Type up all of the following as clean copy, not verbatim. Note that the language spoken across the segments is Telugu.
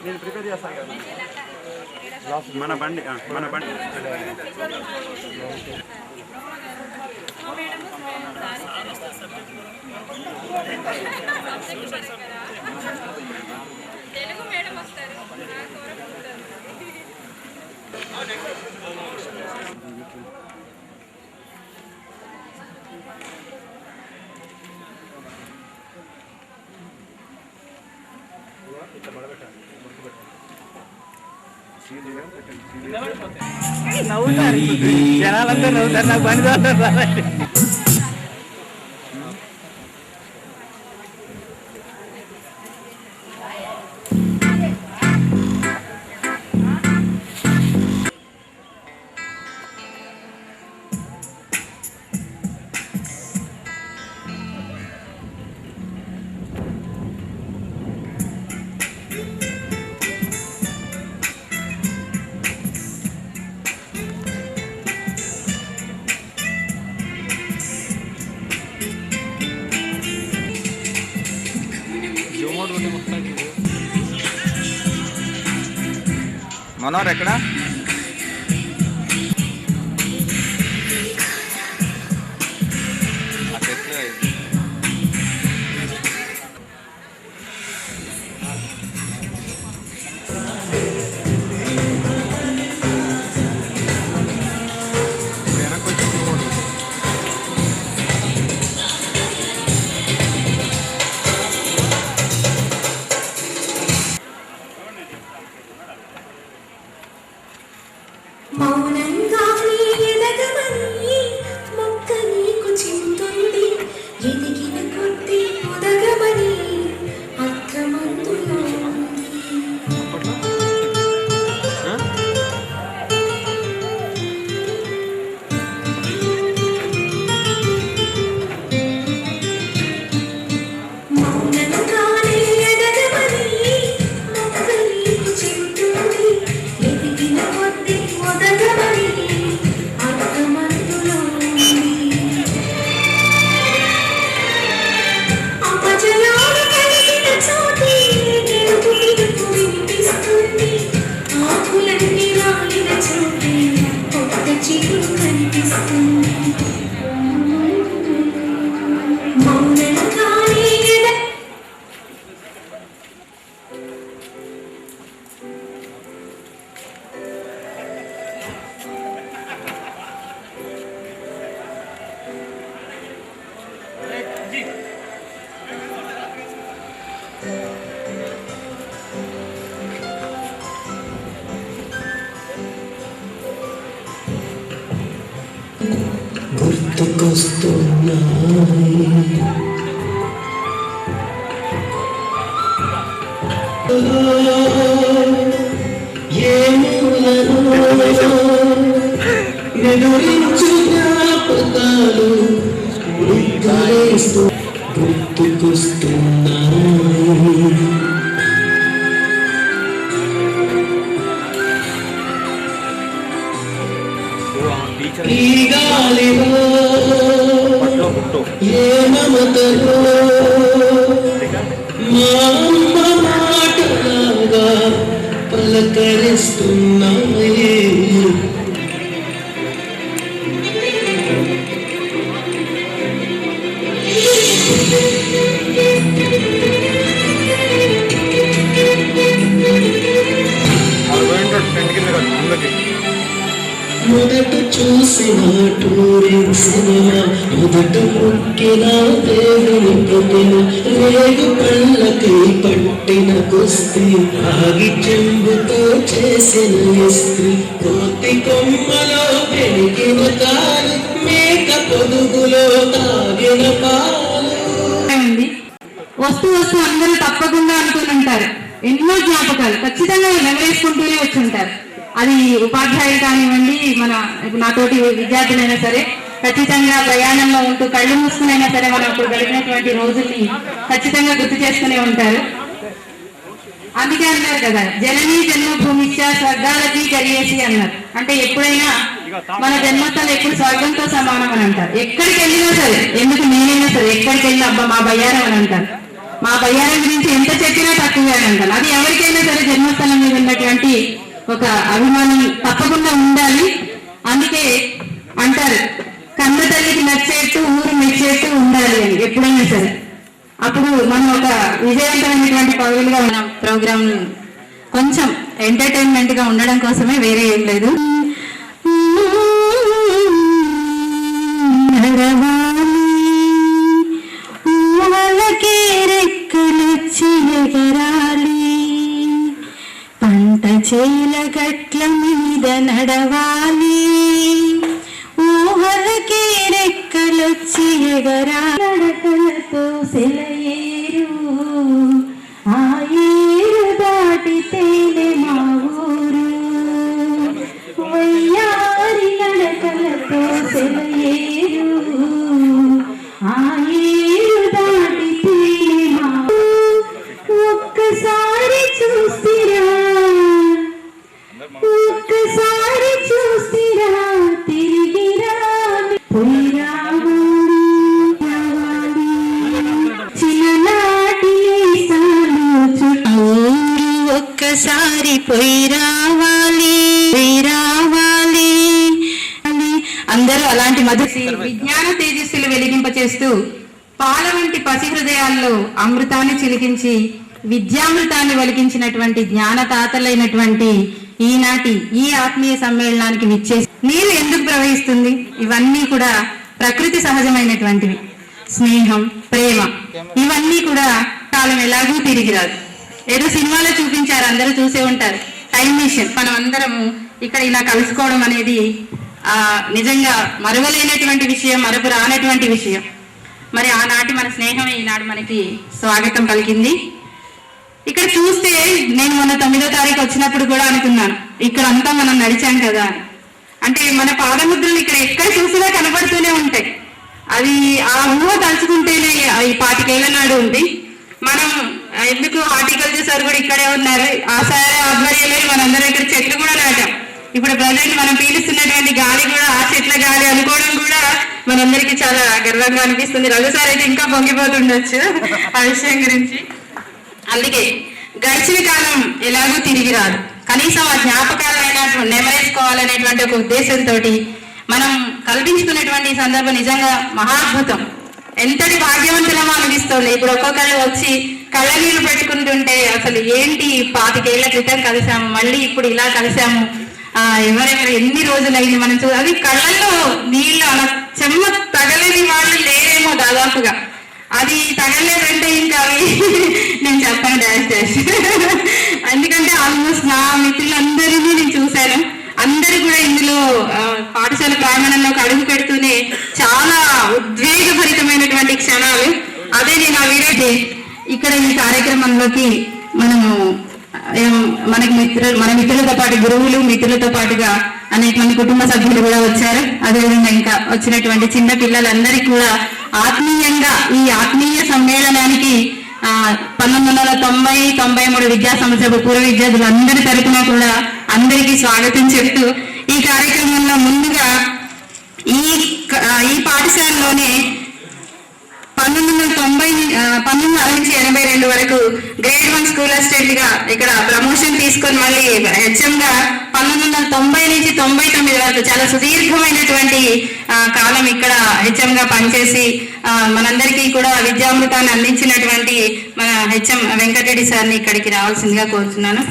నేను ప్రిపేర్ చేస్తాను కదా మన బండి తెలుగు మేడం వస్తారు నవ్వుతారు జనాలంతా నవ్వుతారు నాకు పని చేస్తారు మనోహర్ ఎక్కడ ఎదురించు జ్ఞాపకాలు గుర్తుకొస్తున్నాయి. ఈ గాలిలో ఏ మమతలో మా అమ్మ మాటలాగా పలకరిస్తున్నాయి. మొదట చూసిన టూరింగ్ సినిమా, మొదట ముక్కిన దేవుని ప్రతిమ, రేగు పళ్ళకై పట్టిన కుస్తీ, ఆగి చెంబుతో చేసిన ఇస్త్రీ, కోతి కొమ్మలో పెరిగిన కాలు, మేక పొదుగులో తాగిన పాలు. వస్తూ వస్తూ అందరూ తప్పకుండా అనుకుని ఉంటారు. ఎన్నో జ్ఞాపకాలు ఖచ్చితంగా నెమరేసుకుంటూనే వచ్చి ఉంటారు. అది ఉపాధ్యాయులు కానివ్వండి, మన నాతోటి విద్యార్థులైనా సరే ఖచ్చితంగా ప్రయాణంలో ఉంటూ కళ్ళు మూసుకునైనా సరే మనం అప్పుడు గడిపినటువంటి రోజుల్ని ఖచ్చితంగా గుర్తు చేసుకునే ఉంటారు. అందుకే అన్నారు కదా, జననీ జన్మభూమిశ్చ స్వర్గాలకి గరియేసి అన్నారు. అంటే ఎప్పుడైనా మన జన్మస్థలం ఎప్పుడు స్వర్గంతో సమానం అని అంటారు. ఎక్కడికి వెళ్ళినా సరే, ఎందుకు నేనైనా సరే ఎక్కడికి వెళ్ళినా అబ్బా మా బయ్యారం అని అంటారు. మా బయ్యారం గురించి ఎంత చెప్పినా తక్కువే అని అంటారు. అది ఎవరికైనా సరే జన్మస్థలం మీద ఉన్నటువంటి ఒక అభిమానం తప్పకుండా ఉండాలి. అందుకే అంటారు, కన్న తల్లికి నచ్చేట్టు ఊరు మెచ్చేట్టు ఉండాలి అని ఎప్పుడైనా సరే. అప్పుడు మనం ఒక విజయవంతమైనటువంటి పౌరులుగా ఉన్న ప్రోగ్రామ్ కొంచెం ఎంటర్టైన్మెంట్ గా ఉండడం కోసమే, వేరే ఏం లేదు. పంట చేల గట్ల మీద నడవాలి, ఊహలకే రెక్కలొచ్చి ఎగరాలతో సెలయేరు, ఆ ఏరు దాటితేనే మా ఊరు, వయ్యారి నడకలతో సెలయేరు, ఆ ఏరు దాటితేనే మా ఊరు. ఒక్కసారి చూసిరా, ఒక్కసారి చూసిరా, తిరిగిరా చిన్ననాటి ఊరు, ఒక్కసారి పోయి రావాలి, రావాలి. అందరూ అలాంటి మధుసి విజ్ఞాన తేజస్సులు వెలిగింపచేస్తూ పాల వంటి పసి హృదయాల్లో అమృతాన్ని చిలికించి విద్యామృతాన్ని ఒలికించినటువంటి జ్ఞానతాతలైనటువంటి ఈనాటి ఈ ఆత్మీయ సమ్మేళనానికి విచ్చేసి నీరు ఎందుకు ప్రవహిస్తుంది? ఇవన్నీ కూడా ప్రకృతి సహజమైనటువంటివి. స్నేహం, ప్రేమ, ఇవన్నీ కూడా కాలం ఎలాగూ తిరిగి రాదు. ఏదో సినిమాలో చూపించారు, అందరూ చూసే ఉంటారు, టైం మిషన్. మనం అందరము ఇక్కడ ఇలా కలుసుకోవడం అనేది నిజంగా మరువలేనటువంటి విషయం, మరపు రానటువంటి విషయం. మరి ఆనాటి మన స్నేహం ఈనాడు మనకి స్వాగతం పలికింది. ఇక్కడ చూస్తే నేను మొన్న 9వ తారీఖు వచ్చినప్పుడు కూడా అనుకున్నాను, ఇక్కడ అంతా మనం నడిచాం కదా అని. అంటే మన పాదముద్రలు ఇక్కడ ఎక్కడ చూసినా కనబడుతూనే ఉంటాయి. అది ఆ ఊహ తలుచుకుంటేనే ఈ 25 ఏళ్ల నాడు ఉంది. మనం ఎందుకు హార్టికల్చర్ సార్ కూడా ఇక్కడే ఉన్నారు, ఆ సార్ ఆధ్వర్యంలో మనందరం ఇక్కడ చెట్లు కూడా నాటాం. ఇప్పుడు ప్రజెంట్ మనం పీలుస్తున్నటువంటి గాలి కూడా ఆ చెట్ల గాలి అనుకోవడం కూడా మనందరికీ చాలా గర్వంగా అనిపిస్తుంది. రఘు సార్ అయితే ఇంకా పొంగిపోతుండొచ్చు ఆ విషయం గురించి. అందుకే గడిచిన కాలం ఎలాగూ తిరిగి రాదు, కనీసం ఆ జ్ఞాపకాలైనా నెమరేసుకోవాలనేటువంటి ఒక ఉద్దేశంతో మనం కల్పించుకున్నటువంటి ఈ సందర్భం నిజంగా మహాద్భుతం. ఎంతటి భాగ్యవంతులమో అనిపిస్తుంది. ఇప్పుడు ఒక్కొక్కళ్ళు వచ్చి కళ్ళ నీళ్ళు పెట్టుకుంటుంటే అసలు ఏంటి 25 ఏళ్ల క్రితం కలిసాము, మళ్ళీ ఇప్పుడు ఇలా కలిసాము, ఎవరెవరు ఎన్ని రోజులైంది మనం అది కళ్ళల్లో నీళ్ళు అలా చెమ్మ తగలేని వాళ్ళు లేరేమో దాదాపుగా. అది తగలేదంటే ఇంకా అవి నేను చెప్పను డాష్. ఎందుకంటే ఆల్మోస్ట్ నా మిత్రులందరినీ నేను చూశాను. అందరూ కూడా ఇందులో పాఠశాల ప్రాంగణంలోకి అడుగు పెడుతూనే చాలా వీరైతే ఇక్కడ ఈ కార్యక్రమంలోకి మనము మన మిత్రులతో పాటు గురువులు మిత్రులతో పాటుగా అనేక మంది కుటుంబ సభ్యులు కూడా వచ్చారు. అదేవిధంగా ఇంకా వచ్చినటువంటి చిన్న పిల్లలందరికీ కూడా ఆత్మీయంగా ఈ ఆత్మీయ సమ్మేళనానికి 1990-93 విద్యా సంవత్సరపు పూర్వ విద్యార్థులందరి తరపున కూడా అందరికీ స్వాగతం చెప్తూ ఈ కార్యక్రమంలో ముందుగా ఈ పాఠశాలలోనే 1982 వరకు గ్రేడ్ 1 స్కూల్ అసిస్టెంట్ గా ఇక్కడ ప్రమోషన్ తీసుకొని మళ్ళీ హెచ్ఎం గా 1990 నుంచి 99 వరకు చాలా సుదీర్ఘమైనటువంటి కాలం ఇక్కడ హెచ్ఎం గా పనిచేసి మనందరికీ కూడా విద్యామృతాన్ని అందించినటువంటి మన హెచ్ఎం వెంకటరెడ్డి సార్ని ఇక్కడికి రావాల్సిందిగా కోరుతున్నాను.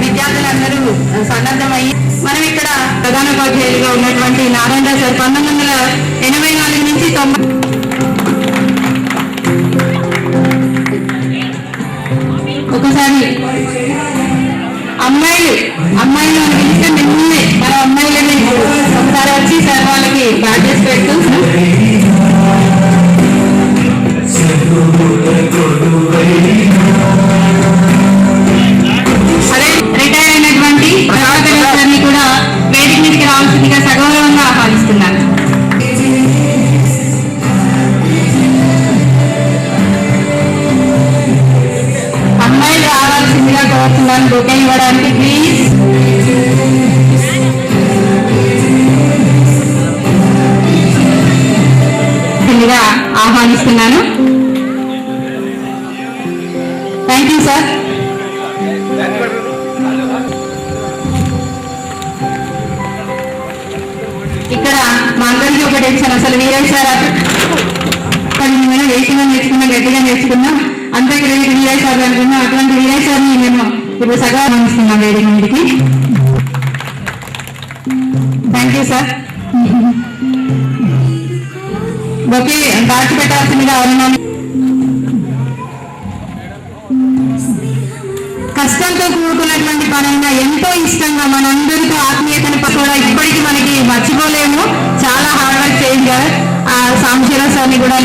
విద్యార్థులందరూ సన్నద్ధమయ్యి మనం ఇక్కడ ప్రధానోపాధ్యాయులుగా ఉన్నటువంటి నారాయణ సార్ 1984 నుంచి 90 ఒకసారి అమ్మాయిలు పిలిస్తే నిన్నే మన అమ్మాయిలని ఒకసారి వచ్చి సార్ వాళ్ళకి బ్యాడ్జెస్ పెట్టు. అదే రిటైర్ అయినటువంటి సార్ని కూడా వేదిక మీదకి రావాల్సిందిగా సగౌరవంగా ఆహ్వానిస్తున్నాను. అమ్మాయిలు రావాల్సిందిగా కోరుతున్నాను బొకే ఇవ్వడానికి ప్లీజ్. ఆహ్వానిస్తున్నాను. Thank you sir. ఇక్కడ మా అందరికీ ఒక టెన్షన్, అసలు వీరయ్య సార్ వేసిన నేర్చుకున్నాం, గట్టిగా నేర్చుకున్నాం, అంతా క్రెడిట్ వీరయ్య సార్ అనుకున్నాం. అటువంటి వీరయ్య సార్ని మేము ఇప్పుడు సగా ఆహ్వానిస్తున్నాం వేదిక మీదకి. Thank you sir. ఓకే, దాచి పెట్టాల్సిందిగా అవును. కష్టంతో కూడుకున్నటువంటి పనైనా ఎంతో ఇష్టంగా మనందరితో ఆత్మీయతను కూడా ఇప్పటికీ మనకి మర్చిపోలేము. చాలా హార్డ్ వర్క్ చేయించారు. ఆ సాంశీరావు సార్ని కూడా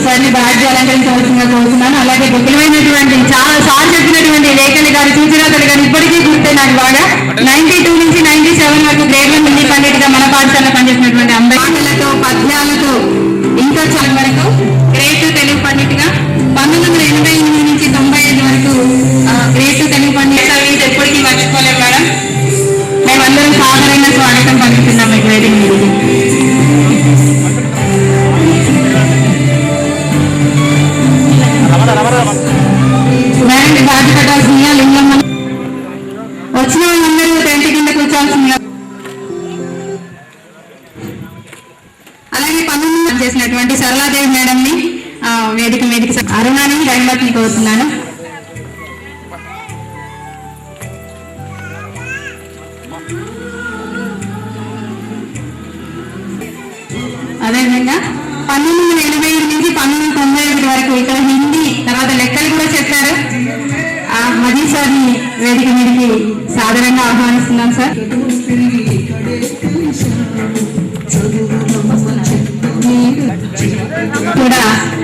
సార్ని బ్యాడ్జ్ అలంకరించవలసిందిగా కోరుతున్నాను. అలాగే ముఖ్యమైనటువంటి చాలా సార్ చెప్పినటువంటి లేఖలు గారి సూచనలు కానీ ఇప్పటికీ గుర్తే నాకు బాగా. 92 నుంచి 97 వరకు గ్రేడ్ 1 హిందీ పండిట్గా మన పాఠశాలలో పనిచేసినటువంటి అంబేద్కర్లతో పద్యాలతో ఇంకా చాలా వరకు గ్రేడ్ 2 తెలుగు పండిట్గా 1988 నుంచి 95 వరకు గ్రేడ్ 2 తెలుగు పండిట్ సర్వీస్ ఎప్పటికీ మర్చిపోలేము మేడం. మేమందరం సాధారణంగా స్వాగతం పలుకుతున్నాం మీకు వేదిక మీదకి. మేడం బాధ్యత పెట్టాల్సిందిగా లింగం వచ్చిన వాళ్ళందరూ టెంట్ కింద కూర్చోవాల్సిందిగా. అలాగే 19 చేసినటువంటి సరళాదేవి మేడం ని వేదిక మీదకి అరుణాని రంగత్ని కోరుతున్నాను. అదేవిధంగా 1985 నుంచి 1991 వరకు ఇక్కడ హిందీ తర్వాత లెక్కలు కూడా చెప్పారు. మదీ సార్ని వేదిక మీదకి సాధారణంగా ఆహ్వానిస్తున్నాం సార్. కూడా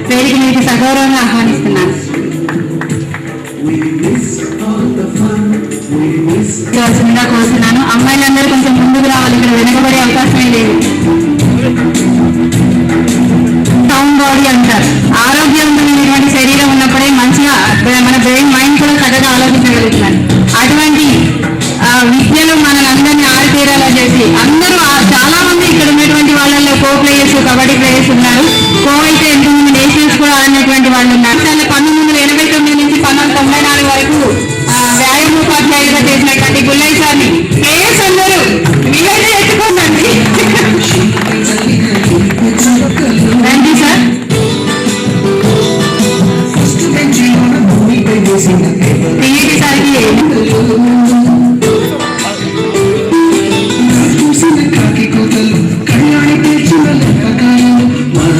వేదిక మీదకి సగౌరవంగా ఆహ్వానిస్తున్నాను. కోరుతున్నాను. అమ్మాయిలందరూ కొంచెం ముందుకు రావాలి, ఇక్కడ వెనుకబడే అవకాశమే లేదు. సౌండ్ బాడీ అంటారు. ఆరోగ్యవంతమైనటువంటి శరీరం ఉన్నప్పుడే మంచిగా మన బ్రెయిన్ మైండ్ కూడా చక్కగా ఆలోచించగలుగుతున్నారు. అటువంటి విద్యలు మనల్ని ఆరితేరేలా చేసి అందరూ చాలా మంది ఇక్కడ ఉన్నటువంటి వాళ్ళల్లో కో ప్లేయర్స్, కబడ్డీ ప్లేయర్స్ ఉన్నారు. కో అయితే 8 నేషనల్స్ కూడా ఆడినటువంటి వాళ్ళు ఉన్నారు. 1989 నుంచి 1994 వరకు వ్యాయామోపాధ్యాయులుగా చేసినటువంటి గుల్లయ్య సార్ని ప్లేయర్స్ అందరూ మీరైతే ఎత్తుకోండి. Thank you sir. పిఈటి సార్కి చూసిన కాకి కూతలు కళ్యాణి తెచ్చిన లెక్కకాయలు మన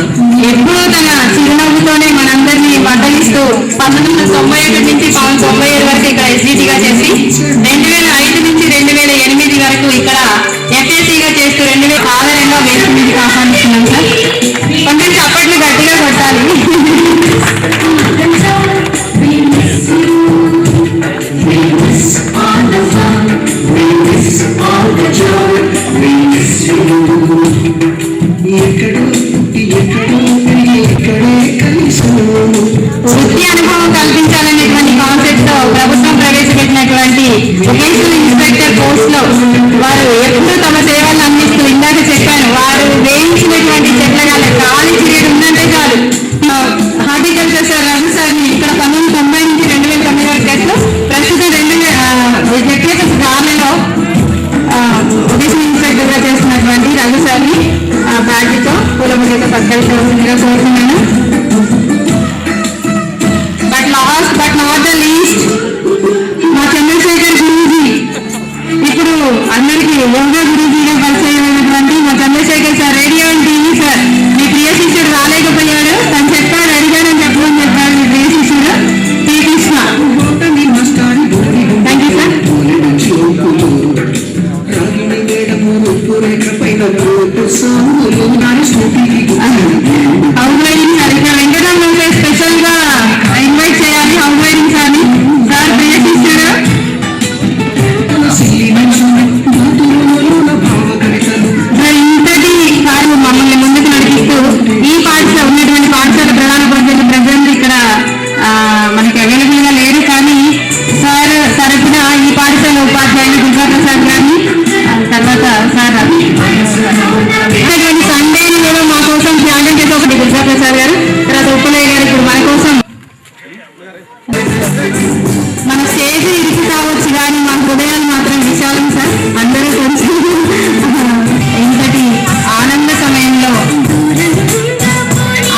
ఆహ్వానిస్తున్నాం సార్. కొంచెం చప్పట్లు గట్టిగా కొట్టాలి. వృత్తి అనుభవం కల్పించాలనేటువంటి కాన్సెప్ట్ తో ప్రభుత్వం ప్రవేశపెట్టినటువంటి వొకేషనల్ ఇన్స్పెక్టర్ పోస్ట్ లో వారు ఎప్పుడూ తమ సేవలను అందిస్తూ, ఇందాక చెప్పాను, వారు వేయించినటువంటి చెట్లగాలి ఖాళీ పీరియడ్ ఉందంటే చాలు హార్టికల్చర్ సార్ రఘు సార్ని ఇక్కడ 1990 నుంచి 2009 వరకు చేస్తూ ప్రస్తుతం 2006లో వొకేషనల్ ఇన్స్పెక్టర్ గా చేస్తున్నటువంటి రఘు సార్ని బ్యాగ్తో పూలముడితో పక్కన కోరుతున్నాను. బట్ నాట్ ద లీస్ట్ మా చంద్రశేఖర్ గురూజీ, ఇప్పుడు అందరికీ యోగా గురూజీగా పరిచయం అయినటువంటి మా Chandrashekar sir, radio and TV sir. మీ ప్రియ శిష్యుడు రాలేకపోయాడు, తను చెప్పాడు, అడిగాడని చెప్పమని చెప్పాడు మీ ప్రియ శిష్యుడు T Krishna. Thank you sir. House wiring sir, ఇక్కడ వెంకటరామ స్పెషల్ గా ఇన్వైట్ చేయాలి హౌస్ వైరింగ్ సార్ని. సార్ ప్రియ శిష్యుడు సార్, ఇంతటి సార్ మమ్మల్ని ముందుకు నడిపిస్తూ ఈ పాఠశాల ఉన్నటువంటి పాఠశాల ప్రజెంట్ ఇక్కడ మనకి అవైలబుల్ గా లేరు, కానీ సార్ తరఫున ఈ పాఠశాల ఉపాధ్యాయులు దుర్గాప్రసాద్ గారిని, తర్వాత సార్ సండేని కూడా మా కోసం త్యాగం చేసి ఒకటి దుర్గాప్రసాద్ గారు, తర్వాత ఉప్పులయ్య గారు ఇప్పుడు మన కోసం. మన స్టేజ్ ఇరికి కావచ్చు కానీ మా హృదయాలు మాత్రం విశాలం సార్. అందరూ కొంచెం ఇంతటి ఆనంద సమయంలో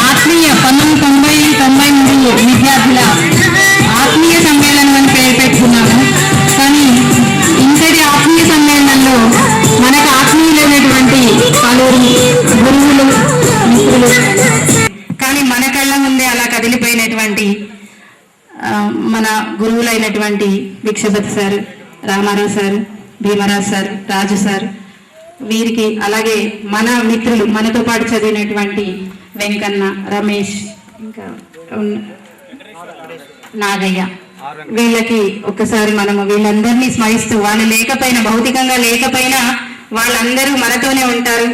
ఆత్మీయ 1993 విద్యార్థుల ఆత్మీయ సమ్మేళనం అని పేరు పెట్టుకున్నాము. కానీ ఇంతటి ఆత్మీయ సమ్మేళనంలో మనకు ఆత్మీయులైనటువంటి పలువురు గురువులు, మిత్రులు, కానీ మన కళ్ళ ముందే అలా కదిలిపోయినటువంటి మన గురువులైనటువంటి Bhikshapathi sir, Ramarao sir, Bheemraj sir, Raju sir, వీరికి అలాగే మన మిత్రులు మనతో పాటు చదివినటువంటి వెంకన్న, రమేష్, ఇంకా నాగయ్య, వీళ్ళకి ఒక్కసారి మనము వీళ్ళందరినీ స్మరిస్తూ, వాళ్ళు లేకపోయినా, భౌతికంగా లేకపోయినా వాళ్ళందరూ మనతోనే ఉంటారు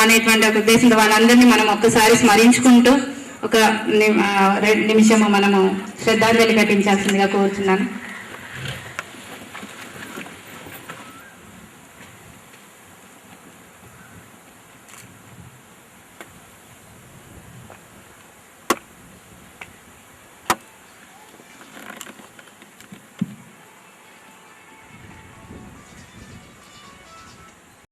అనేటువంటి ఒక ఉద్దేశంతో వాళ్ళందరినీ మనం ఒక్కసారి స్మరించుకుంటూ ఒక నిమిషము మనము శ్రద్ధాంజలి ఘటించాల్సిందిగా కోరుతున్నాను.